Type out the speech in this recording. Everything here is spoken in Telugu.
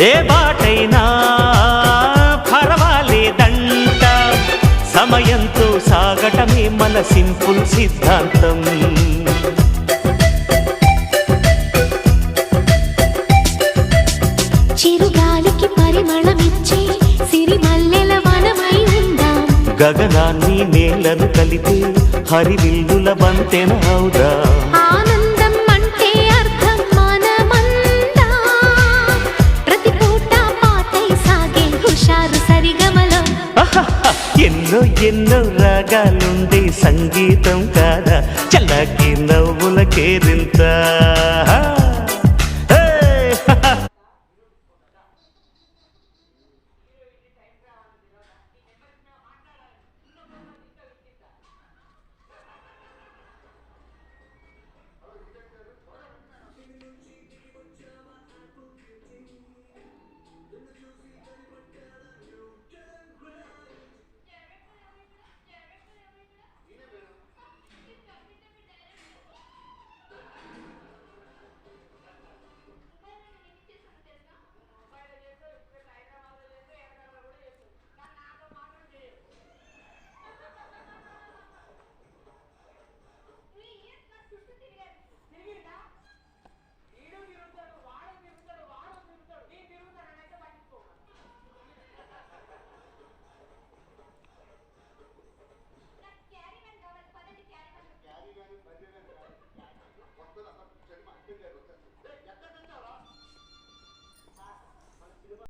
ఏ బాటైనా పర్వాలేదంట, సమయంతో సాగటమే మన సింపుల్ సిద్ధాంతం. చిరుగాలికి పరిమళమిచ్చే సిరిమల్లెల వనమై ఉందాం, గగనాన్ని నేలను కలిపే హరివిల్లుల బంతెన అవుదాం. ఆనందం అంటే అర్థం మనమందా, ప్రతి పూట పాటై సాగే హుషారు సరిగమలో. ఎన్నో ఎన్నో రాగాలుండే సంగీతం కాదా, చల్లకి నవ్వుల కేరింత.